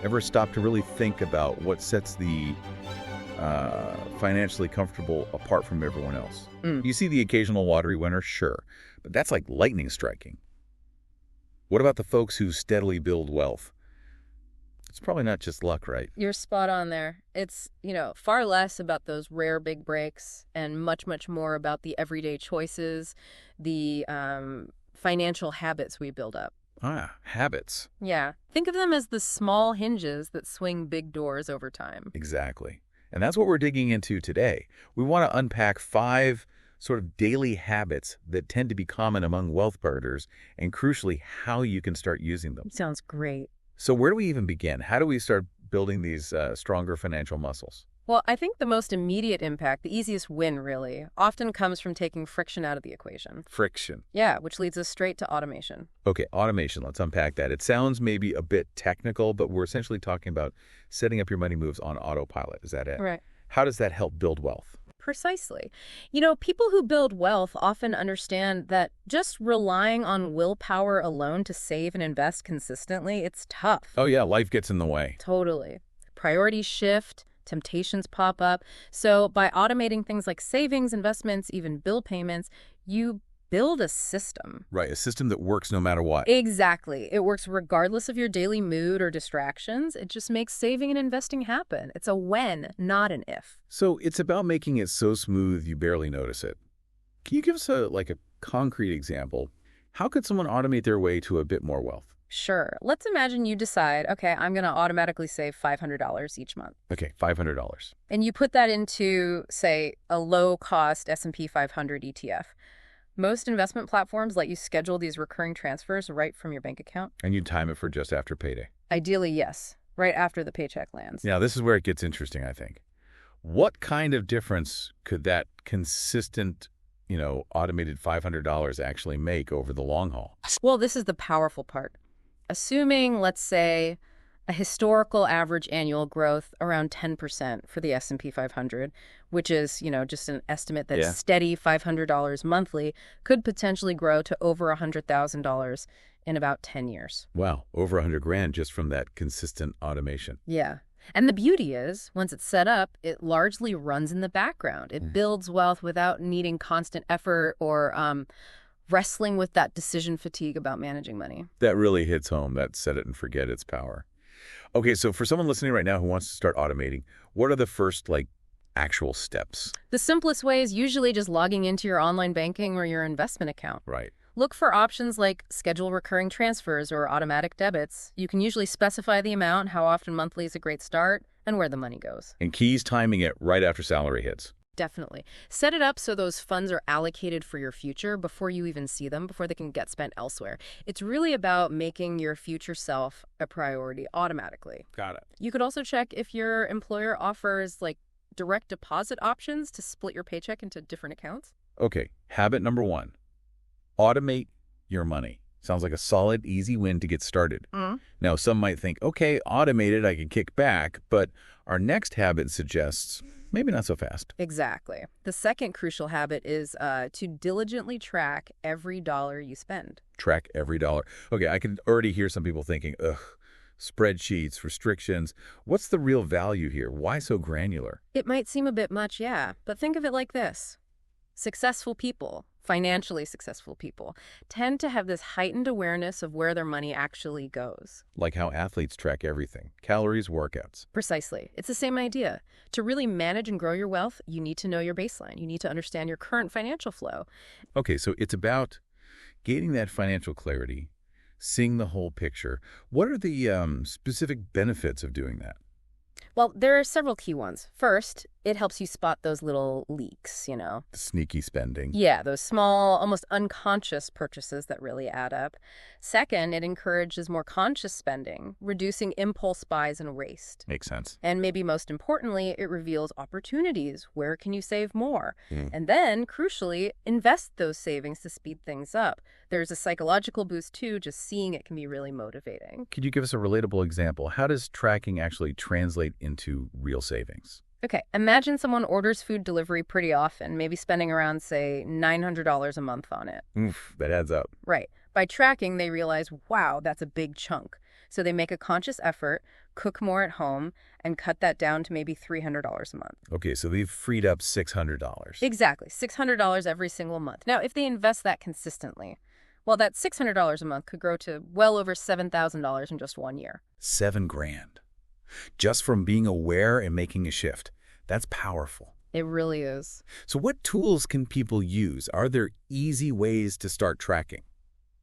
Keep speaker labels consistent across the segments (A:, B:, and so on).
A: Ever stop to really think about what sets the financially comfortable apart from everyone else?
B: Mm.
A: You see the occasional lottery winner, sure, but that's like lightning striking. What about the folks who steadily build wealth? It's probably not just luck, right?
B: You're spot on there. It's, far less about those rare big breaks and much, much more about the everyday choices, the financial habits we build up.
A: Ah, habits.
B: Yeah. Think of them as the small hinges that swing big doors over time.
A: Exactly. And that's what we're digging into today. We want to unpack 5 sort of daily habits that tend to be common among wealth builders, and crucially, how you can start using them.
B: Sounds great.
A: So where do we even begin? How do we start building these stronger financial muscles?
B: Well, I think the most immediate impact, the easiest win really, often comes from taking friction out of the equation.
A: Friction.
B: Yeah, which leads us straight to automation.
A: Okay, automation. Let's unpack that. It sounds maybe a bit technical, but we're essentially talking about setting up your money moves on autopilot. Is that it?
B: Right.
A: How does that help build wealth?
B: Precisely. People who build wealth often understand that just relying on willpower alone to save and invest consistently, it's tough.
A: Oh yeah, life gets in the way.
B: Totally. Priorities shift, temptations pop up. So by automating things like savings, investments, even bill payments, you build a system.
A: Right, a system that works no matter what.
B: Exactly. It works regardless of your daily mood or distractions. It just makes saving and investing happen. It's a when, not an if.
A: So it's about making it so smooth you barely notice it. Can you give us a concrete example? How could someone automate their way to a bit more wealth?
B: Sure. Let's imagine you decide, okay, I'm going to automatically save $500 each month.
A: Okay, $500.
B: And you put that into, say, a low-cost S&P 500 ETF. Most investment platforms let you schedule these recurring transfers right from your bank account.
A: And you time it for just after payday.
B: Ideally, yes, right after the paycheck lands.
A: Now, this is where it gets interesting, I think. What kind of difference could that consistent, automated $500 actually make over the long haul?
B: Well, this is the powerful part. Assuming, let's say, a historical average annual growth around 10% for the S&P 500, which is, just an estimate that steady $500 monthly could potentially grow to over $100,000 in about 10 years.
A: Wow, over 100 grand just from that consistent automation.
B: Yeah. And the beauty is, once it's set up, it largely runs in the background. It builds wealth without needing constant effort or wrestling with that decision fatigue about managing money.
A: That really hits home, that set it and forget its power. Okay, so for someone listening right now who wants to start automating, what are the first, actual steps?
B: The simplest way is usually just logging into your online banking or your investment account.
A: Right.
B: Look for options like schedule recurring transfers or automatic debits. You can usually specify the amount, how often monthly is a great start, and where the money goes.
A: And keys timing it right after salary hits.
B: Definitely. Set it up so those funds are allocated for your future before you even see them, before they can get spent elsewhere. It's really about making your future self a priority automatically.
A: Got it.
B: You could also check if your employer offers direct deposit options to split your paycheck into different accounts.
A: Okay, habit number 1. Automate your money. Sounds like a solid, easy win to get started. Now, some might think, okay, automated, I can kick back, but our next habit suggests maybe not so fast.
B: Exactly. The second crucial habit is to diligently track every dollar you spend.
A: Track every dollar. Okay, I can already hear some people thinking, ugh, spreadsheets, restrictions. What's the real value here? Why so granular?
B: It might seem a bit much, yeah, but think of it like this. Successful people, financially successful people, tend to have this heightened awareness of where their money actually goes.
A: Like how athletes track everything. Calories, workouts.
B: Precisely. It's the same idea. To really manage and grow your wealth, you need to know your baseline. You need to understand your current financial flow.
A: Okay, so it's about gaining that financial clarity, seeing the whole picture. What are the specific benefits of doing that?
B: Well, there are several key ones. First, it helps you spot those little leaks,
A: Sneaky spending.
B: Yeah, those small, almost unconscious purchases that really add up. Second, it encourages more conscious spending, reducing impulse buys and waste.
A: Makes sense.
B: And maybe most importantly, it reveals opportunities. Where can you save more? And then, crucially, invest those savings to speed things up. There's a psychological boost too. Just seeing it can be really motivating.
A: Could you give us a relatable example? How does tracking actually translate into real savings?
B: Okay, imagine someone orders food delivery pretty often, maybe spending around, say, $900 a month on it.
A: Oof, that adds up.
B: Right. By tracking, they realize, wow, that's a big chunk. So they make a conscious effort, cook more at home, and cut that down to maybe $300 a month.
A: Okay, so they've freed up $600.
B: Exactly, $600 every single month. Now, if they invest that consistently, well, that $600 a month could grow to well over $7,000 in just 1 year.
A: $7,000. Just from being aware and making a shift. That's powerful.
B: It really is.
A: So what tools can people use? Are there easy ways to start tracking?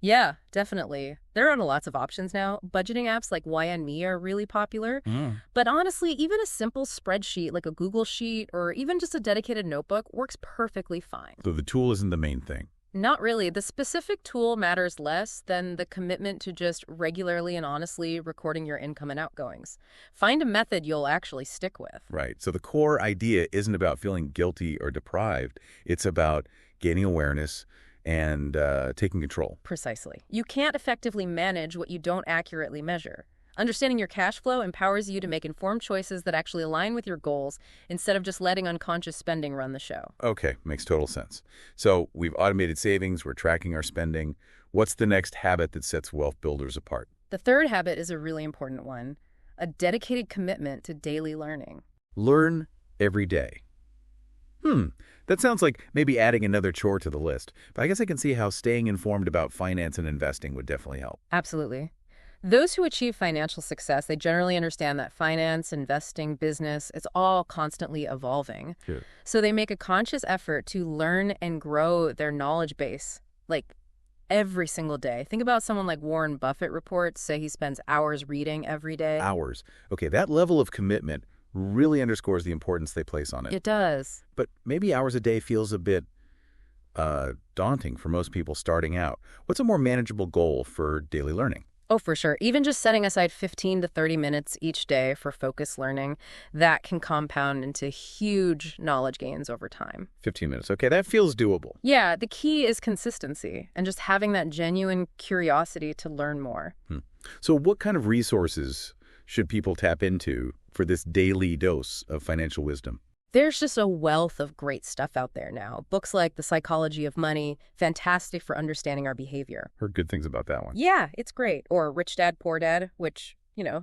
B: Yeah, definitely. There are lots of options now. Budgeting apps like YNMe are really popular. But honestly, even a simple spreadsheet like a Google Sheet or even just a dedicated notebook works perfectly fine.
A: So the tool isn't the main thing.
B: Not really. The specific tool matters less than the commitment to just regularly and honestly recording your income and outgoings. Find a method you'll actually stick with.
A: Right. So the core idea isn't about feeling guilty or deprived. It's about gaining awareness and taking control.
B: Precisely. You can't effectively manage what you don't accurately measure. Understanding your cash flow empowers you to make informed choices that actually align with your goals instead of just letting unconscious spending run the show.
A: Okay, makes total sense. So we've automated savings, we're tracking our spending. What's the next habit that sets wealth builders apart?
B: The third habit is a really important one, a dedicated commitment to daily learning.
A: Learn every day. That sounds like maybe adding another chore to the list, but I guess I can see how staying informed about finance and investing would definitely help.
B: Absolutely. Those who achieve financial success, they generally understand that finance, investing, business, it's all constantly evolving.
A: Sure.
B: So they make a conscious effort to learn and grow their knowledge base, like every single day. Think about someone like Warren Buffett reports, say he spends hours reading every day.
A: Hours. Okay, that level of commitment really underscores the importance they place on it.
B: It does.
A: But maybe hours a day feels a bit daunting for most people starting out. What's a more manageable goal for daily learning?
B: Oh, for sure. Even just setting aside 15 to 30 minutes each day for focused learning, that can compound into huge knowledge gains over time.
A: 15 minutes. Okay, that feels doable.
B: Yeah, the key is consistency and just having that genuine curiosity to learn more.
A: So what kind of resources should people tap into for this daily dose of financial wisdom?
B: There's just a wealth of great stuff out there now. Books like The Psychology of Money, fantastic for understanding our behavior.
A: Heard good things about that one.
B: Yeah, it's great. Or Rich Dad, Poor Dad, which,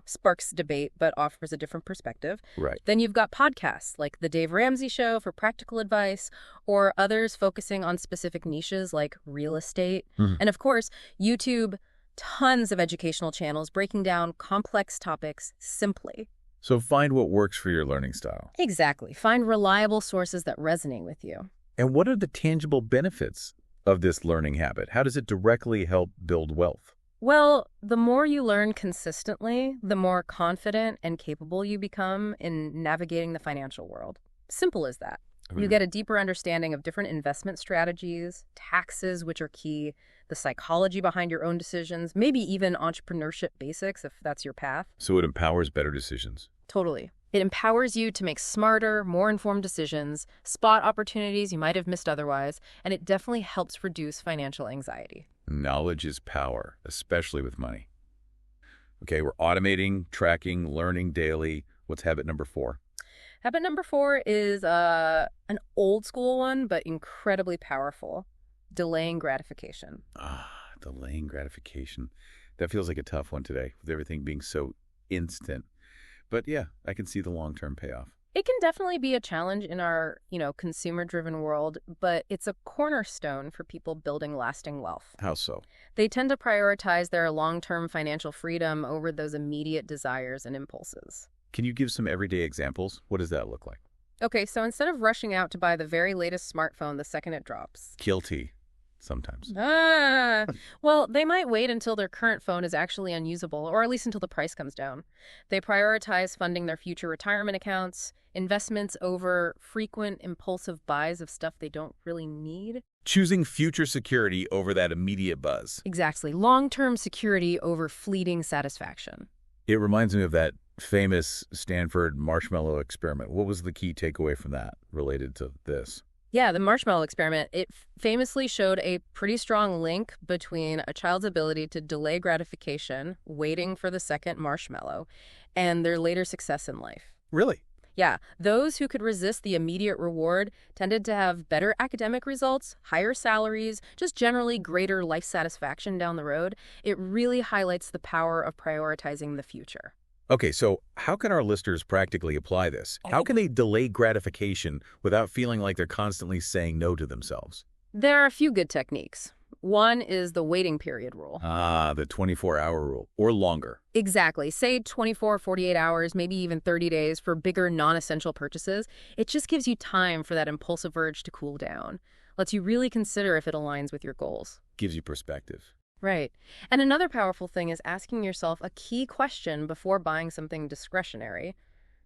B: sparks debate but offers a different perspective.
A: Right.
B: Then you've got podcasts like The Dave Ramsey Show for practical advice, or others focusing on specific niches like real estate. And of course, YouTube, tons of educational channels breaking down complex topics simply.
A: So find what works for your learning style.
B: Exactly. Find reliable sources that resonate with you.
A: And what are the tangible benefits of this learning habit? How does it directly help build wealth?
B: Well, the more you learn consistently, the more confident and capable you become in navigating the financial world. Simple as that. You get a deeper understanding of different investment strategies, taxes, which are key, the psychology behind your own decisions, maybe even entrepreneurship basics if that's your path.
A: So it empowers better decisions.
B: Totally. It empowers you to make smarter, more informed decisions, spot opportunities you might have missed otherwise, and it definitely helps reduce financial anxiety.
A: Knowledge is power, especially with money. Okay, we're automating, tracking, learning daily. What's habit number 4?
B: Habit number 4 is an old school one, but incredibly powerful. Delaying gratification.
A: Delaying gratification. That feels like a tough one today, with everything being so instant. But yeah, I can see the long-term payoff.
B: It can definitely be a challenge in our, consumer-driven world, but it's a cornerstone for people building lasting wealth.
A: How so?
B: They tend to prioritize their long-term financial freedom over those immediate desires and impulses.
A: Can you give some everyday examples? What does that look like?
B: Okay, so instead of rushing out to buy the very latest smartphone the second it drops.
A: Guilty. Sometimes.
B: Well, they might wait until their current phone is actually unusable, or at least until the price comes down. They prioritize funding their future retirement accounts, investments over frequent impulsive buys of stuff they don't really need.
A: Choosing future security over that immediate buzz.
B: Exactly. Long-term security over fleeting satisfaction.
A: It reminds me of that famous Stanford marshmallow experiment. What was the key takeaway from that related to this?
B: Yeah, the marshmallow experiment, it famously showed a pretty strong link between a child's ability to delay gratification, waiting for the second marshmallow, and their later success in life.
A: Really?
B: Yeah, those who could resist the immediate reward tended to have better academic results, higher salaries, just generally greater life satisfaction down the road. It really highlights the power of prioritizing the future.
A: Okay, so how can our listeners practically apply this? How can they delay gratification without feeling like they're constantly saying no to themselves?
B: There are a few good techniques. One is the waiting period rule.
A: Ah, the 24-hour rule, or longer.
B: Exactly. Say 24, 48 hours, maybe even 30 days for bigger non-essential purchases. It just gives you time for that impulsive urge to cool down. Lets you really consider if it aligns with your goals.
A: Gives you perspective.
B: Right. And another powerful thing is asking yourself a key question before buying something discretionary.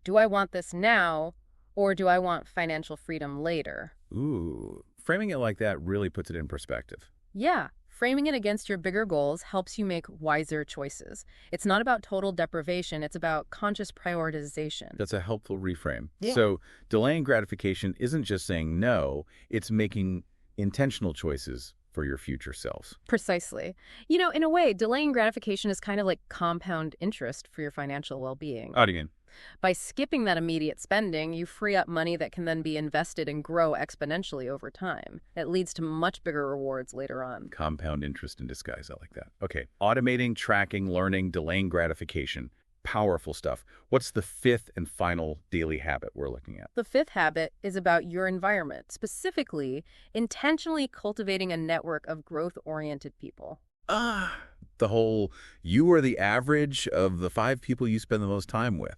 B: Do I want this now, or do I want financial freedom later?
A: Ooh, framing it like that really puts it in perspective.
B: Yeah, framing it against your bigger goals helps you make wiser choices. It's not about total deprivation, it's about conscious prioritization.
A: That's a helpful reframe.
B: Yeah.
A: So delaying gratification isn't just saying no, it's making intentional choices for your future selves.
B: Precisely. You know, in a way, delaying gratification is kind of like compound interest for your financial well-being.
A: How do you mean?
B: By skipping that immediate spending, you free up money that can then be invested and grow exponentially over time. It leads to much bigger rewards later on.
A: Compound interest in disguise. I like that. Okay. Automating, tracking, learning, delaying gratification. Powerful stuff. What's the fifth and final daily habit we're looking at?
B: The fifth habit is about your environment, specifically intentionally cultivating a network of growth-oriented people.
A: The whole you are the average of the 5 people you spend the most time with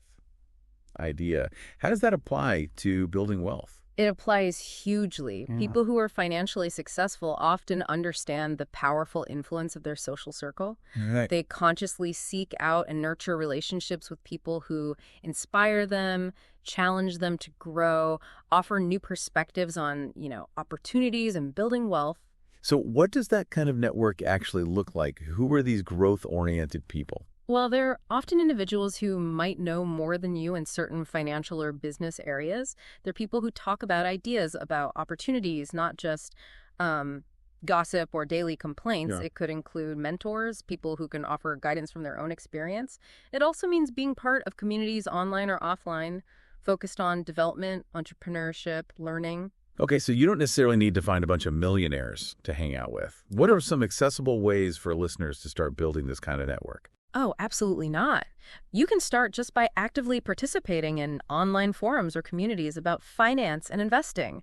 A: idea. How does that apply to building wealth?
B: It applies hugely.
A: Yeah.
B: People who are financially successful often understand the powerful influence of their social circle.
A: Right.
B: They consciously seek out and nurture relationships with people who inspire them, challenge them to grow, offer new perspectives on, opportunities and building wealth.
A: So what does that kind of network actually look like? Who are these growth-oriented people?
B: Well, they're often individuals who might know more than you in certain financial or business areas. They're people who talk about ideas, about opportunities, not just gossip or daily complaints.
A: Yeah.
B: It could include mentors, people who can offer guidance from their own experience. It also means being part of communities online or offline, focused on development, entrepreneurship, learning.
A: Okay, so you don't necessarily need to find a bunch of millionaires to hang out with. What are some accessible ways for listeners to start building this kind of network?
B: Oh, absolutely not. You can start just by actively participating in online forums or communities about finance and investing.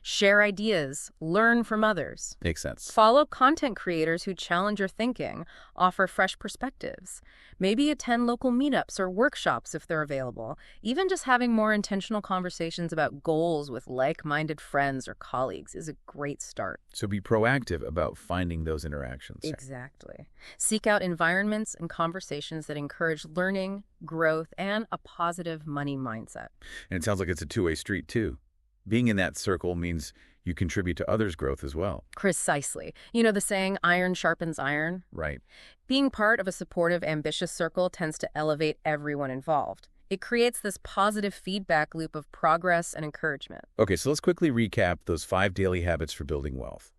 B: Share ideas, learn from others.
A: Makes sense.
B: Follow content creators who challenge your thinking, offer fresh perspectives. Maybe attend local meetups or workshops if they're available. Even just having more intentional conversations about goals with like-minded friends or colleagues is a great start.
A: So be proactive about finding those interactions.
B: Exactly. Seek out environments and conversations that encourage learning, growth, and a positive money mindset.
A: And it sounds like it's a two-way street, too. Being in that circle means you contribute to others' growth as well.
B: Precisely. You know the saying, iron sharpens iron?
A: Right.
B: Being part of a supportive, ambitious circle tends to elevate everyone involved. It creates this positive feedback loop of progress and encouragement.
A: Okay, so let's quickly recap those 5 daily habits for building wealth.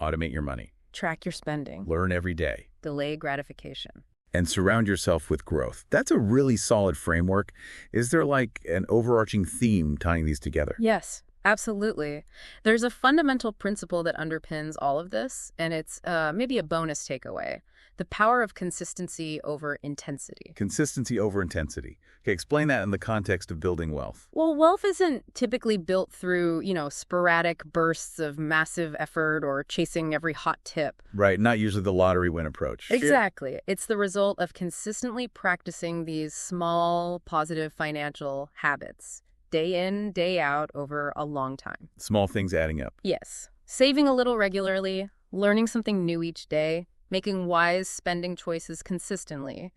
A: Automate your money.
B: Track your spending.
A: Learn every day.
B: Delay gratification.
A: And surround yourself with growth. That's a really solid framework. Is there like an overarching theme tying these together?
B: Yes, absolutely. There's a fundamental principle that underpins all of this, and it's maybe a bonus takeaway. The power of consistency over intensity.
A: Consistency over intensity. Okay, explain that in the context of building wealth.
B: Well, wealth isn't typically built through, sporadic bursts of massive effort or chasing every hot tip.
A: Right, not usually the lottery win approach.
B: Exactly. It's the result of consistently practicing these small, positive financial habits, day in, day out, over a long time.
A: Small things adding up.
B: Yes. Saving a little regularly, learning something new each day, making wise spending choices consistently.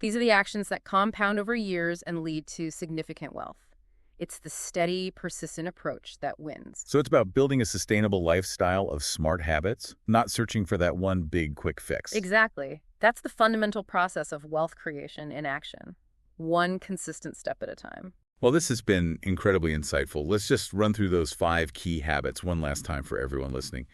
B: These are the actions that compound over years and lead to significant wealth. It's the steady, persistent approach that wins.
A: So it's about building a sustainable lifestyle of smart habits, not searching for that one big quick fix.
B: Exactly. That's the fundamental process of wealth creation in action. One consistent step at a time.
A: Well, this has been incredibly insightful. Let's just run through those 5 key habits one last time for everyone listening.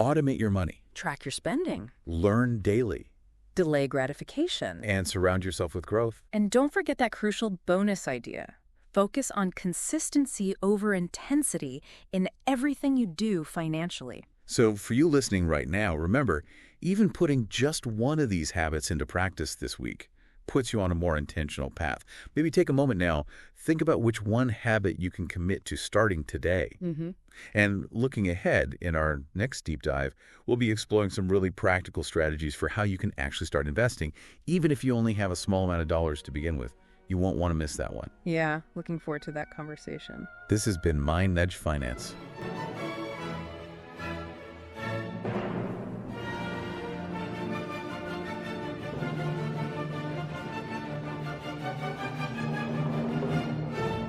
A: Automate your money.
B: Track your spending.
A: Learn daily.
B: Delay gratification.
A: And surround yourself with growth.
B: And don't forget that crucial bonus idea. Focus on consistency over intensity in everything you do financially.
A: So for you listening right now, remember, even putting just one of these habits into practice this week puts you on a more intentional path. Maybe take a moment now, think about which one habit you can commit to starting today. And looking ahead in our next deep dive, we'll be exploring some really practical strategies for how you can actually start investing, even if you only have a small amount of dollars to begin with. You won't want to miss that one.
B: Yeah, looking forward to that conversation.
A: This has been Mind Nudge Finance.